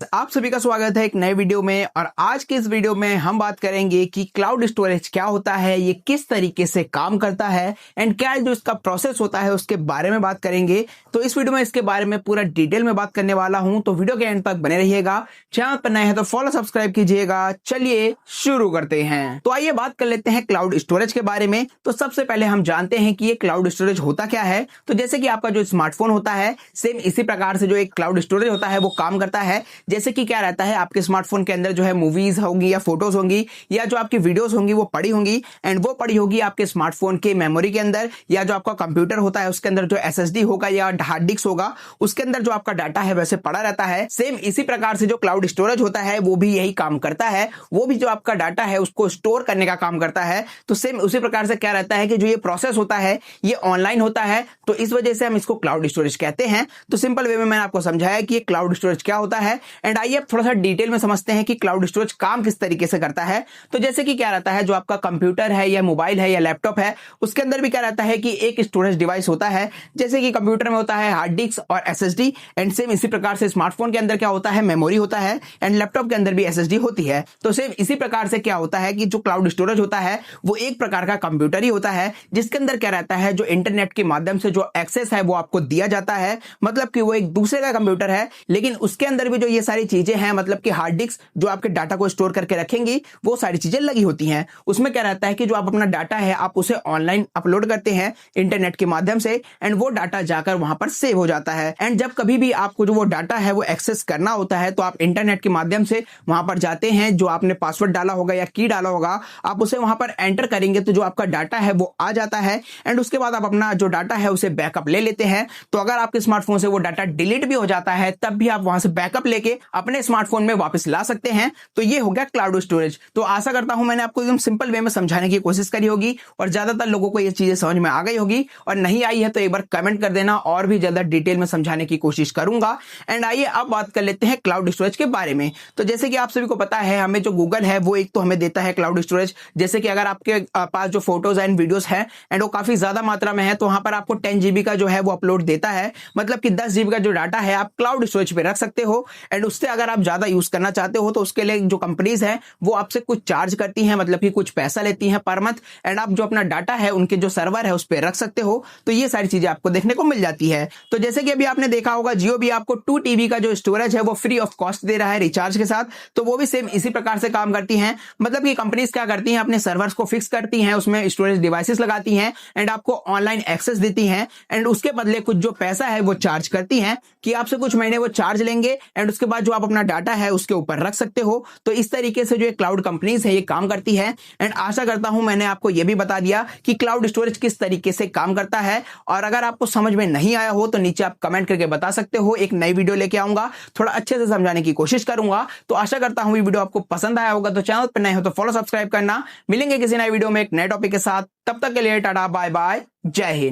आप सभी का स्वागत है एक नए वीडियो में। और आज के इस वीडियो में हम बात करेंगे कि क्लाउड स्टोरेज क्या होता है, ये किस तरीके से काम करता है एंड क्या जो इसका प्रोसेस होता है उसके बारे में बात करेंगे। तो इस वीडियो में इसके बारे में पूरा डिटेल में बात करने वाला हूं, तो वीडियो के एंड तक बने रहिएगा। चैनल पर नए हैं तो फॉलो सब्सक्राइब कीजिएगा। चलिए शुरू करते हैं। तो आइए बात कर लेते हैं क्लाउड स्टोरेज के बारे में। तो सबसे पहले हम जानते हैं कि ये क्लाउड स्टोरेज होता क्या है। तो जैसे कि आपका जो स्मार्टफोन होता है, सेम इसी प्रकार से जो एक क्लाउड स्टोरेज होता है वो काम करता है। जैसे कि क्या रहता है, आपके स्मार्टफोन के अंदर जो है मूवीज होंगी या फोटोज होंगी या जो आपकी वीडियोस होंगी वो पड़ी होंगी, एंड वो पड़ी होगी आपके स्मार्टफोन के मेमोरी के अंदर, या जो आपका कंप्यूटर होता है उसके अंदर जो एसएसडी होगा या हार्ड डिस्क होगा उसके अंदर जो आपका डाटा है वैसे पड़ा रहता है। सेम इसी प्रकार से जो क्लाउड स्टोरेज होता है वो भी यही काम करता है। वो भी जो आपका डाटा है उसको स्टोर करने का काम करता है। तो सेम उसी प्रकार से क्या रहता है कि जो ये प्रोसेस होता है ये ऑनलाइन होता है, तो इस वजह से हम इसको क्लाउड स्टोरेज कहते हैं। तो सिंपल वे में मैंने आपको समझाया कि ये क्लाउड स्टोरेज क्या होता है। एंड आइए अब थोड़ा सा डिटेल में समझते हैं कि क्लाउड स्टोरेज काम किस तरीके से करता है। तो जैसे कि क्या रहता है, जो आपका कंप्यूटर है या मोबाइल है या लैपटॉप है उसके अंदर भी क्या रहता है कि एक स्टोरेज डिवाइस होता है। जैसे कि कंप्यूटर में होता है हार्ड डिस्क और एसएसडी, एंड सेम इसी प्रकार से स्मार्टफोन के अंदर क्या होता है, मेमोरी होता है, एंड लैपटॉप के अंदर भी एसएसडी होती है। तो सेम इसी प्रकार से क्या होता है कि जो क्लाउड स्टोरेज होता है वो एक प्रकार का कंप्यूटर ही होता है, जिसके अंदर क्या रहता है, जो इंटरनेट के माध्यम से जो एक्सेस है वो आपको दिया जाता है। मतलब कि वो एक दूसरे का कंप्यूटर है, लेकिन उसके अंदर भी जो ये सारी चीजें हैं, मतलब कि हार्ड डिस्क जो आपके डाटा को स्टोर करके रखेंगी वो सारी चीजें लगी होती हैं। उसमें क्या रहता है कि जो आप अपना डाटा है आप उसे ऑनलाइन अपलोड करते हैं इंटरनेट के माध्यम से, एंड वो डाटा जाकर वहां पर सेव हो जाता है। एंड जब कभी भी आपको जो वो डाटा है वो एक्सेस करना होता है तो आप इंटरनेट के माध्यम से वहां पर जाते हैं, जो आपने पासवर्ड डाला होगा या की डाला होगा आप उसे वहां पर एंटर करेंगे तो जो आपका डाटा है वो आ जाता है। एंड उसके बाद आप अपना जो डाटा है उसे बैकअप ले लेते हैं। तो अगर आपके स्मार्टफोन से वो डाटा डिलीट भी हो जाता है तब भी आप वहां से बैकअप लेके अपने स्मार्टफोन में वापस ला सकते हैं। तो ये हो गया क्लाउड स्टोरेज। तो आशा करता हूं मैंने आपको एकदम सिंपल वे में समझाने की कोशिश करी होगी और ज्यादातर लोगों को ये चीजें समझ में आ गई होगी। और नहीं आई है तो एक बार कमेंट कर देना, और भी ज्यादा डिटेल में समझाने की कोशिश करूंगा। एंड आइए अब बात कर लेते हैं क्लाउड स्टोरेज के बारे में। तो जैसे कि आप सभी को पता है, हमें जो गूगल है वो एक तो हमें देता है क्लाउड स्टोरेज। जैसे कि अगर आपके पास जो फोटोज एंड वीडियोस है एंड वो काफी ज्यादा मात्रा में है तो वहां पर आपको 10 GB का जो है वो अपलोड देता है। मतलब कि 10 GB का जो डाटा है आप क्लाउड स्टोरेज पे रख सकते हो। एंड उससे अगर आप ज्यादा यूज करना चाहते हो तो उसके लिए जो कंपनीज है वो आपसे कुछ चार्ज करती हैं, मतलब कि कुछ पैसा लेती हैं पर मंथ, एंड आप जो अपना डाटा है उनके जो सर्वर है उस पर रख सकते हो। तो ये सारी चीजें आपको देखने को मिल जाती है। तो जैसे कि अभी आपने देखा होगा जियो भी आपको 2 TB का जो स्टोरेज है वो फ्री ऑफ कॉस्ट दे रहा है रिचार्ज के साथ। तो वो भी सेम इसी प्रकार से काम करती हैं। मतलब कि कंपनीज क्या करती हैं, अपने सर्वर्स को फिक्स करती हैं, उसमें स्टोरेज डिवाइसेस लगाती हैं एंड आपको ऑनलाइन एक्सेस देती हैं, एंड उसके बदले कुछ जो पैसा है वो चार्ज करती हैं कि आपसे कुछ महीने वो चार्ज लेंगे, एंड उसके बाद जो आप अपना डाटा है उसके ऊपर रख सकते हो। तो इस तरीके से जो क्लाउड कंपनीज है ये काम करती है। एंड आशा करता हूं मैंने आपको ये भी बता दिया कि क्लाउड स्टोरेज किस तरीके से काम करता है। और अगर आपको समझ में नहीं आया हो तो नीचे आप कमेंट करके बता सकते हो, एक नई वीडियो लेके आऊंगा, थोड़ा अच्छे से समझाने की कोशिश करूंगा। तो आशा करता हूं ये वीडियो आपको पसंद आया होगा। तो चैनल पर नए हो तो फॉलो सब्सक्राइब करना। मिलेंगे किसी नए वीडियो में एक नए टॉपिक के साथ, तब तक के लिए टाटा बाय बाय, जय हिंद।